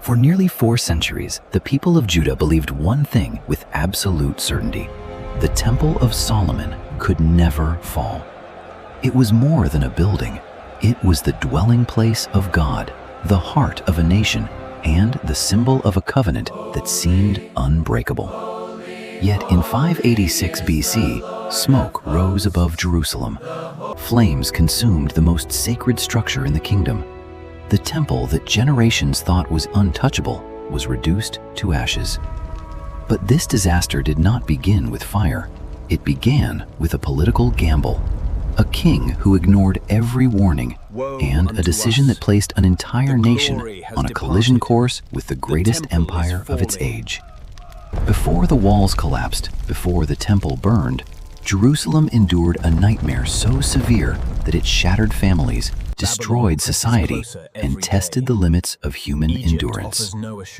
For nearly 4 centuries, the people of Judah believed one thing with absolute certainty: the Temple of Solomon could never fall. It was more than a building. It was the dwelling place of God, the heart of a nation, and the symbol of a covenant that seemed unbreakable. Yet in 586 BC, smoke rose above Jerusalem. Flames consumed the most sacred structure in the kingdom. The temple that generations thought was untouchable was reduced to ashes. But this disaster did not begin with fire. It began with a political gamble. A king who ignored every warning, and a decision that placed an entire nation on a collision course with the greatest empire of its age. Before the walls collapsed, before the temple burned, Jerusalem endured a nightmare so severe that it shattered families, destroyed society, and tested the limits of human endurance.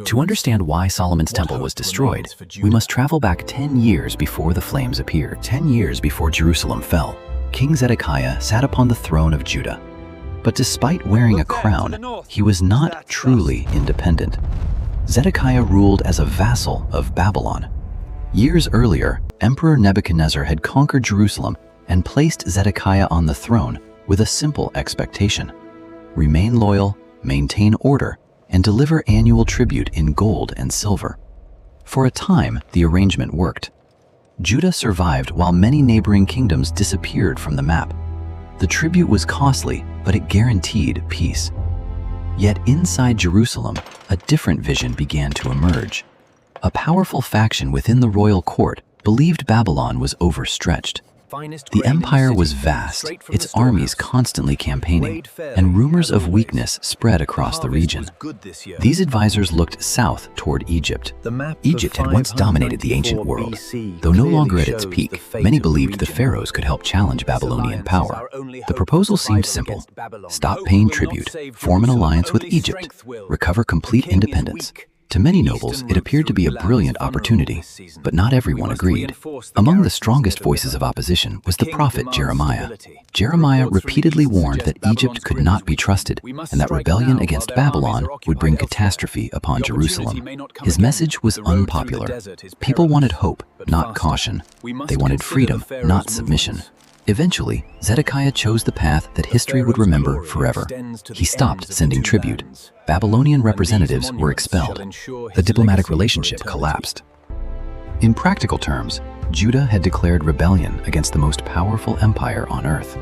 To understand why Solomon's temple was destroyed, we must travel back 10 years before the flames appeared. 10 years before Jerusalem fell, King Zedekiah sat upon the throne of Judah. But despite wearing a crown, he was not truly independent. Zedekiah ruled as a vassal of Babylon. Years earlier, Emperor Nebuchadnezzar had conquered Jerusalem and placed Zedekiah on the throne with a simple expectation: remain loyal, maintain order, and deliver annual tribute in gold and silver. For a time, the arrangement worked. Judah survived while many neighboring kingdoms disappeared from the map. The tribute was costly, but it guaranteed peace. Yet inside Jerusalem, a different vision began to emerge. A powerful faction within the royal court believed Babylon was overstretched. The empire was vast, its armies constantly campaigning, and rumors of weakness spread across the region. These advisors looked south toward Egypt. Egypt had once dominated the ancient world. Though no longer at its peak, many believed the pharaohs could help challenge Babylonian power. The proposal seemed simple: stop paying tribute, form an alliance with Egypt, recover complete independence. To many nobles, it appeared to be a brilliant opportunity, but not everyone agreed. Among the strongest voices of opposition was the prophet Jeremiah. Jeremiah repeatedly warned that Egypt could not be trusted, and that rebellion against Babylon would bring catastrophe upon Jerusalem. His message was unpopular. People wanted hope, not caution. They wanted freedom, not submission. Eventually, Zedekiah chose the path that history would remember forever. He stopped sending tribute. Babylonian representatives were expelled. The diplomatic relationship collapsed. In practical terms, Judah had declared rebellion against the most powerful empire on earth.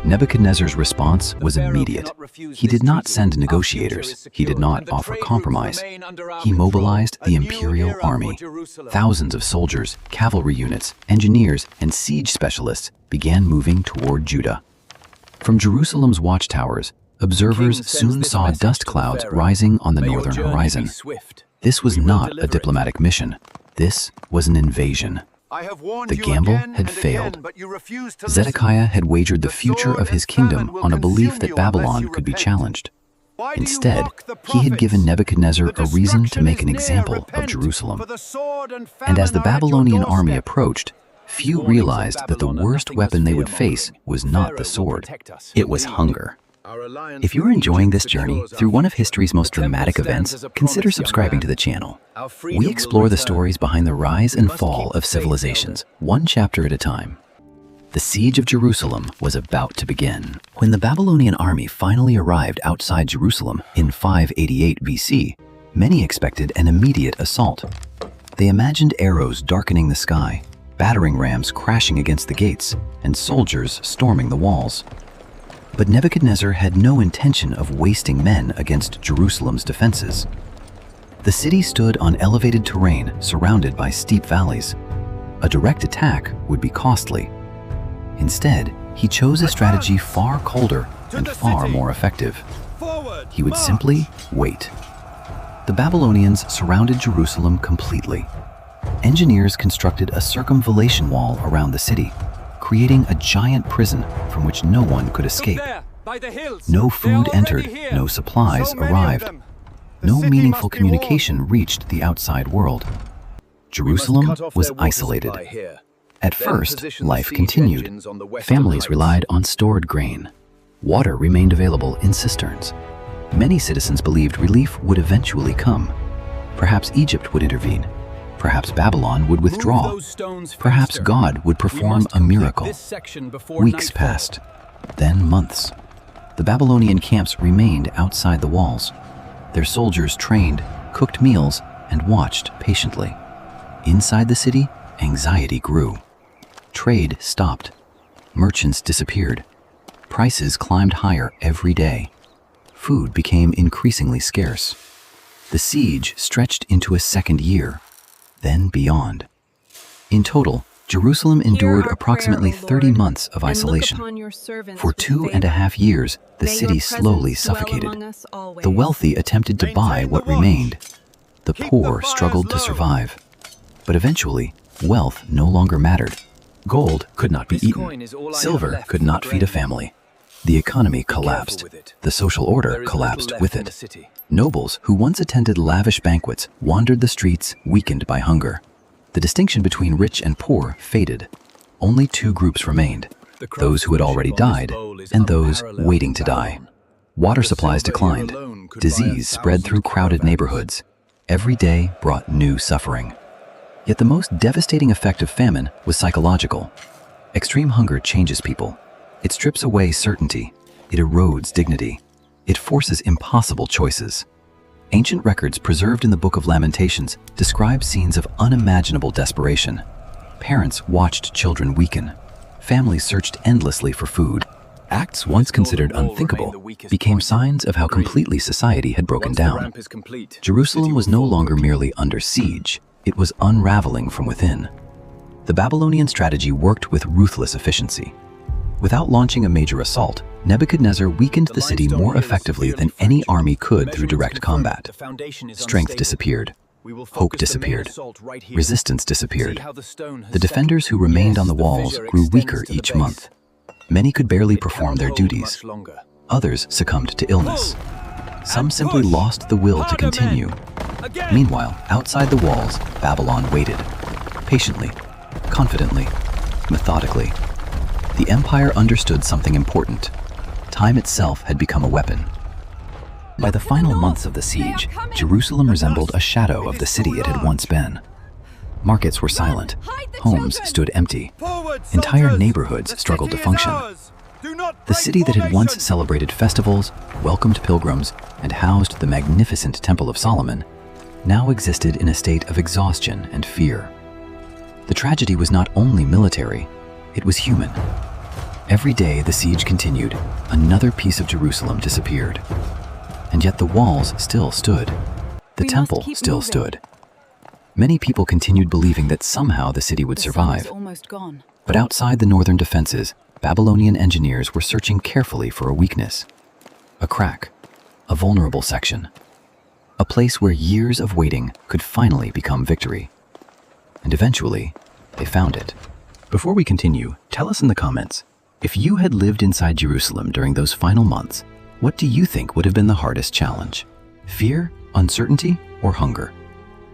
Nebuchadnezzar's response was immediate. He did not send negotiators. He did not offer compromise. He mobilized the imperial army. Thousands of soldiers, cavalry units, engineers, and siege specialists began moving toward Judah. From Jerusalem's watchtowers, observers soon saw dust clouds rising on the northern horizon. This was not a diplomatic mission. This was an invasion. The gamble had failed. Zedekiah had wagered the future of his kingdom on a belief that Babylon could be challenged. Instead, he had given Nebuchadnezzar a reason to make an example of Jerusalem. And as the Babylonian army approached, few realized that the worst weapon they would face was not the sword. It was hunger. If you're enjoying this journey through one of history's most dramatic events, consider subscribing to the channel. We explore the stories behind the rise and fall of civilizations, one chapter at a time. The siege of Jerusalem was about to begin. When the Babylonian army finally arrived outside Jerusalem in 588 BC, many expected an immediate assault. They imagined arrows darkening the sky, battering rams crashing against the gates, and soldiers storming the walls. But Nebuchadnezzar had no intention of wasting men against Jerusalem's defenses. The city stood on elevated terrain surrounded by steep valleys. A direct attack would be costly. Instead, he chose a strategy far colder and far more effective. He would simply wait. The Babylonians surrounded Jerusalem completely. Engineers constructed a circumvallation wall around the city, creating a giant prison from which no one could escape. No food entered, no supplies arrived. No meaningful communication reached the outside world. Jerusalem was isolated. At first, life continued. Families relied on stored grain. Water remained available in cisterns. Many citizens believed relief would eventually come. Perhaps Egypt would intervene. Perhaps Babylon would withdraw. Perhaps God would perform a miracle. Weeks passed, then months. The Babylonian camps remained outside the walls. Their soldiers trained, cooked meals, and watched patiently. Inside the city, anxiety grew. Trade stopped. Merchants disappeared. Prices climbed higher every day. Food became increasingly scarce. The siege stretched into a second year, then beyond. In total, Jerusalem endured approximately 30 months of isolation. For 2.5 years, the city slowly suffocated. The wealthy attempted to buy what remained. The poor struggled to survive. But eventually, wealth no longer mattered. Gold could not be eaten. Silver could not feed a family. The economy collapsed. The social order collapsed with it. Nobles who once attended lavish banquets wandered the streets, weakened by hunger. The distinction between rich and poor faded. Only two groups remained: those who had already died and those waiting to die. Water supplies declined. Disease spread through crowded neighborhoods. Every day brought new suffering. Yet the most devastating effect of famine was psychological. Extreme hunger changes people. It strips away certainty. It erodes dignity. It forces impossible choices. Ancient records preserved in the Book of Lamentations describe scenes of unimaginable desperation. Parents watched children weaken. Families searched endlessly for food. Acts once considered unthinkable became signs of how completely society had broken down. Jerusalem was no longer merely under siege. It was unraveling from within. The Babylonian strategy worked with ruthless efficiency. Without launching a major assault, Nebuchadnezzar weakened the city more effectively than any army could through direct combat. Strength disappeared. Hope disappeared. Resistance disappeared. The defenders who remained on the walls grew weaker each month. Many could barely perform their duties. Others succumbed to illness. Some simply lost the will to continue. Meanwhile, outside the walls, Babylon waited. Patiently, confidently, methodically. The empire understood something important. Time itself had become a weapon. By the final months of the siege, Jerusalem resembled a shadow of the city it had once been. Markets were silent. Homes stood empty. Entire neighborhoods struggled to function. The city that had once celebrated festivals, welcomed pilgrims, and housed the magnificent Temple of Solomon now existed in a state of exhaustion and fear. The tragedy was not only military, it was human. Every day the siege continued, another piece of Jerusalem disappeared. And yet the walls still stood. The temple still stood. Many people continued believing that somehow the city would survive. But outside the northern defenses, Babylonian engineers were searching carefully for a weakness. A crack, a vulnerable section. A place where years of waiting could finally become victory. And eventually, they found it. Before we continue, tell us in the comments, if you had lived inside Jerusalem during those final months, what do you think would have been the hardest challenge? Fear, uncertainty, or hunger?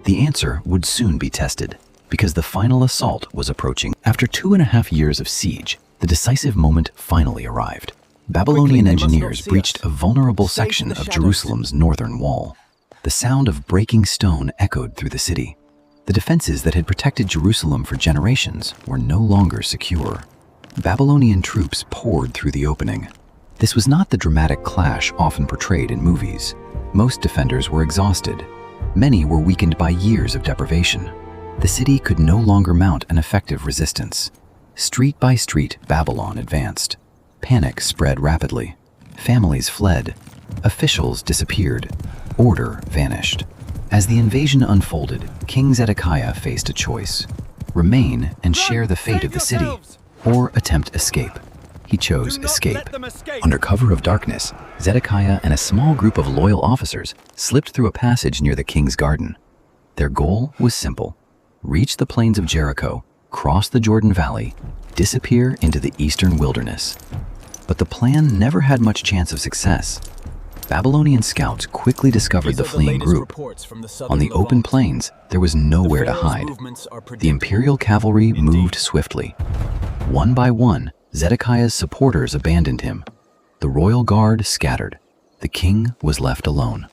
The answer would soon be tested, because the final assault was approaching. After 2.5 years of siege, the decisive moment finally arrived. Babylonian engineers breached a vulnerable section of Jerusalem's northern wall. The sound of breaking stone echoed through the city. The defenses that had protected Jerusalem for generations were no longer secure. Babylonian troops poured through the opening. This was not the dramatic clash often portrayed in movies. Most defenders were exhausted. Many were weakened by years of deprivation. The city could no longer mount an effective resistance. Street by street, Babylon advanced. Panic spread rapidly. Families fled. Officials disappeared. Order vanished. As the invasion unfolded, King Zedekiah faced a choice: remain and share the fate of the city, or attempt escape. He chose escape. Under cover of darkness, Zedekiah and a small group of loyal officers slipped through a passage near the king's garden. Their goal was simple: reach the plains of Jericho, cross the Jordan Valley, disappear into the eastern wilderness. But the plan never had much chance of success. Babylonian scouts quickly discovered the fleeing group. On the open plains, there was nowhere to hide. The imperial cavalry moved swiftly. One by one, Zedekiah's supporters abandoned him. The royal guard scattered. The king was left alone.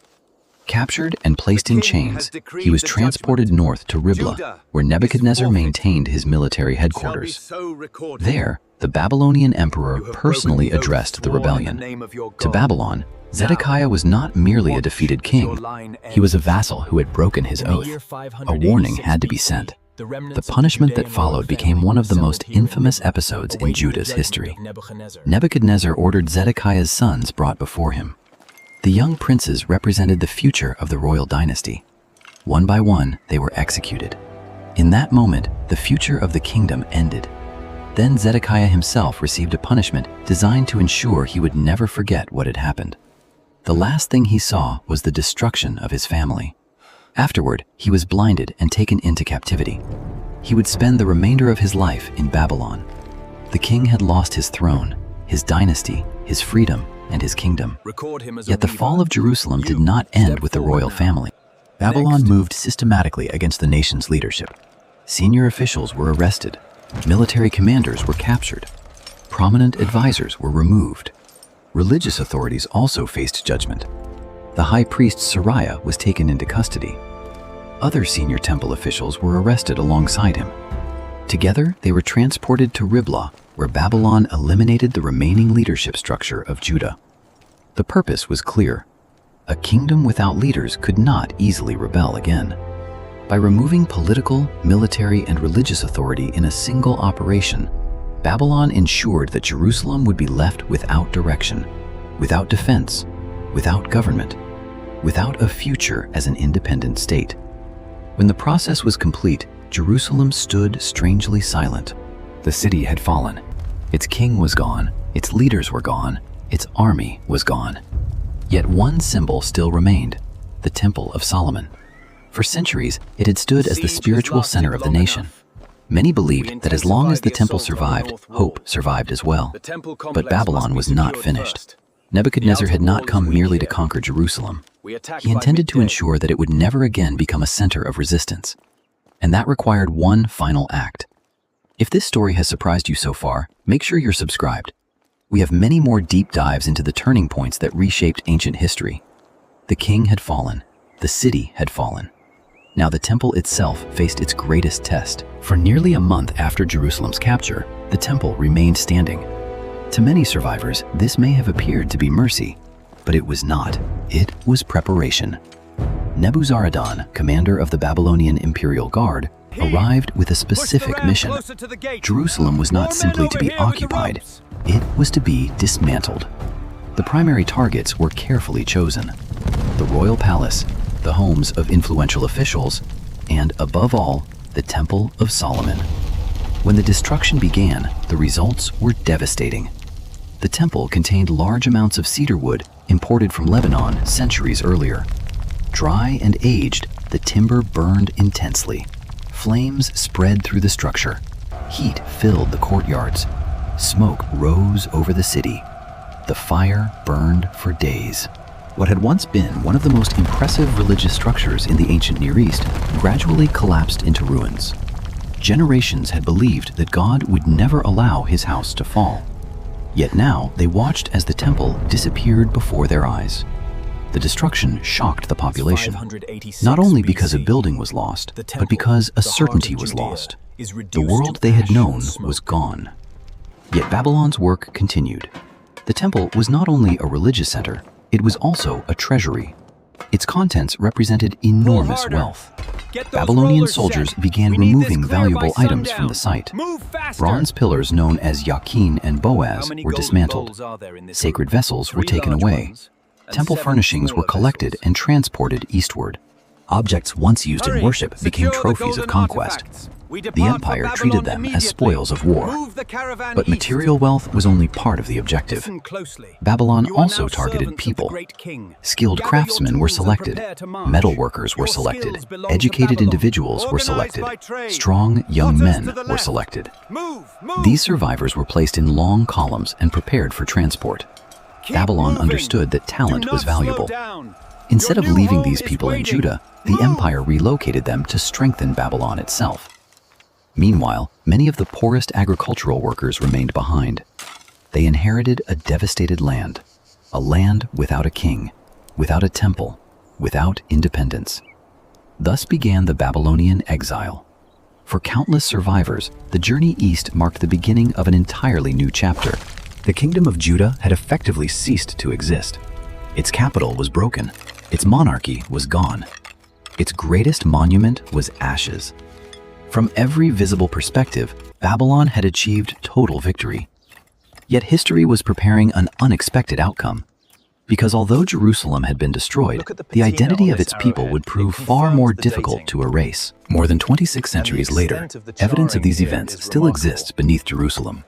Captured and placed in chains, he was transported north to Riblah, where Nebuchadnezzar maintained his military headquarters. There, the Babylonian emperor personally addressed the rebellion. To Babylon, Zedekiah was not merely a defeated king. He was a vassal who had broken his oath. A warning had to be sent. The punishment that followed became one of the most infamous episodes in Judah's history. Nebuchadnezzar ordered Zedekiah's sons brought before him. The young princes represented the future of the royal dynasty. One by one, they were executed. In that moment, the future of the kingdom ended. Then Zedekiah himself received a punishment designed to ensure he would never forget what had happened. The last thing he saw was the destruction of his family. Afterward, he was blinded and taken into captivity. He would spend the remainder of his life in Babylon. The king had lost his throne, his dynasty, his freedom, and his kingdom. Yet the fall of Jerusalem did not end with the royal family. Babylon moved systematically against the nation's leadership. Senior officials were arrested. Military commanders were captured. Prominent advisors were removed. Religious authorities also faced judgment. The high priest Sariah was taken into custody. Other senior temple officials were arrested alongside him. Together, they were transported to Riblah, where Babylon eliminated the remaining leadership structure of Judah. The purpose was clear. A kingdom without leaders could not easily rebel again. By removing political, military, and religious authority in a single operation, Babylon ensured that Jerusalem would be left without direction, without defense, without government, without a future as an independent state. When the process was complete, Jerusalem stood strangely silent. The city had fallen. Its king was gone, its leaders were gone, its army was gone. Yet one symbol still remained, the Temple of Solomon. For centuries, it had stood as the spiritual center of the nation. Many believed that as long as the temple survived, hope survived as well. But Babylon was not finished. Nebuchadnezzar had not come merely to conquer Jerusalem. He intended to ensure that it would never again become a center of resistance. And that required one final act. If this story has surprised you so far, make sure you're subscribed. We have many more deep dives into the turning points that reshaped ancient history. The king had fallen. The city had fallen. Now the temple itself faced its greatest test. For nearly a month after Jerusalem's capture, the temple remained standing. To many survivors, this may have appeared to be mercy, but it was not. It was preparation. Nebuzaradan, commander of the Babylonian Imperial Guard, arrived with a specific mission. Jerusalem was not simply to be occupied, it was to be dismantled. The primary targets were carefully chosen: the royal palace, the homes of influential officials, and above all, the Temple of Solomon. When the destruction began, the results were devastating. The temple contained large amounts of cedar wood imported from Lebanon centuries earlier. Dry and aged, the timber burned intensely. Flames spread through the structure. Heat filled the courtyards. Smoke rose over the city. The fire burned for days. What had once been one of the most impressive religious structures in the ancient Near East gradually collapsed into ruins. Generations had believed that God would never allow his house to fall. Yet now they watched as the temple disappeared before their eyes. The destruction shocked the population, not only because a building was lost, but because a certainty was lost. The world they had known was gone. Yet Babylon's work continued. The temple was not only a religious center, it was also a treasury. Its contents represented enormous wealth. Babylonian soldiers began removing valuable items from the site. Bronze pillars known as Yakin and Boaz were dismantled. Sacred vessels were taken away. Temple furnishings were collected and transported eastward. Objects once used in worship became trophies of conquest. The empire treated them as spoils of war. But material wealth was only part of the objective. Babylon also targeted people. Skilled craftsmen were selected. Metal workers were selected. Educated individuals were selected. Strong young men were selected. These survivors were placed in long columns and prepared for transport. Babylon understood that talent was valuable. Instead of leaving these people in Judah, the empire relocated them to strengthen Babylon itself. Meanwhile, many of the poorest agricultural workers remained behind. They inherited a devastated land. a land without a king, without a temple, without independence. Thus began the Babylonian exile. For countless survivors, the journey east marked the beginning of an entirely new chapter. The kingdom of Judah had effectively ceased to exist. Its capital was broken. Its monarchy was gone. Its greatest monument was ashes. From every visible perspective, Babylon had achieved total victory. Yet history was preparing an unexpected outcome. Because although Jerusalem had been destroyed, the identity of its people would prove far more difficult to erase. More than 26 centuries later, evidence of these events still exists beneath Jerusalem.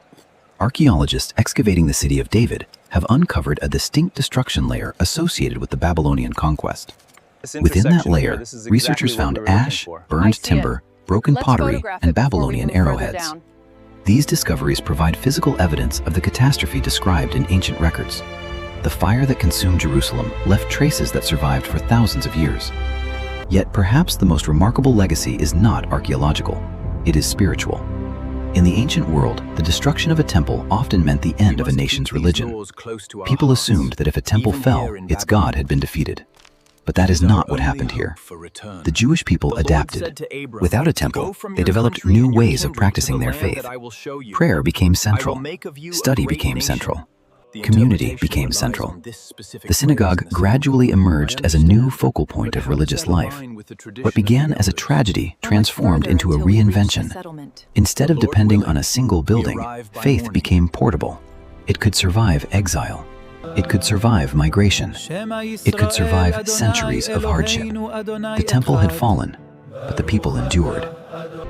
Archaeologists excavating the city of David have uncovered a distinct destruction layer associated with the Babylonian conquest. Within that layer, researchers found ash, burned timber, broken pottery, and Babylonian arrowheads. These discoveries provide physical evidence of the catastrophe described in ancient records. The fire that consumed Jerusalem left traces that survived for thousands of years. Yet perhaps the most remarkable legacy is not archaeological, it is spiritual. In the ancient world, the destruction of a temple often meant the end of a nation's religion. People assumed that if a temple fell, its god had been defeated. But that is not what happened here. The Jewish people adapted. Without a temple, they developed new ways of practicing their faith. Prayer became central. Study became central. Community became central. The synagogue gradually emerged as a new focal point of religious life. What began as a tragedy transformed into a reinvention. Instead of depending on a single building, faith became portable. It could survive exile. It could survive migration. It could survive centuries of hardship. The temple had fallen, but the people endured.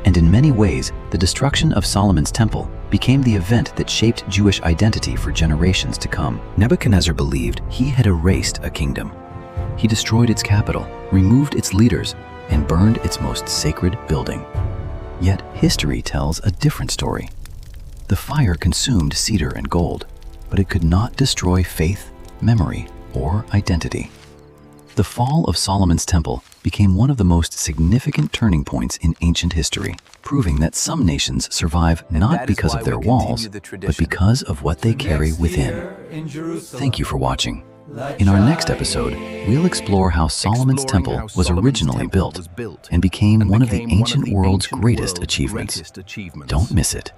And in many ways, the destruction of Solomon's temple became the event that shaped Jewish identity for generations to come. Nebuchadnezzar believed he had erased a kingdom. He destroyed its capital, removed its leaders, and burned its most sacred building. Yet history tells a different story. The fire consumed cedar and gold, but it could not destroy faith, memory, or identity. The fall of Solomon's temple became one of the most significant turning points in ancient history, proving that some nations survive not because of their walls, but because of what they carry within. Thank you for watching. In our next episode, we'll explore how Solomon's temple was originally built and became one of the ancient world's greatest achievements. Don't miss it.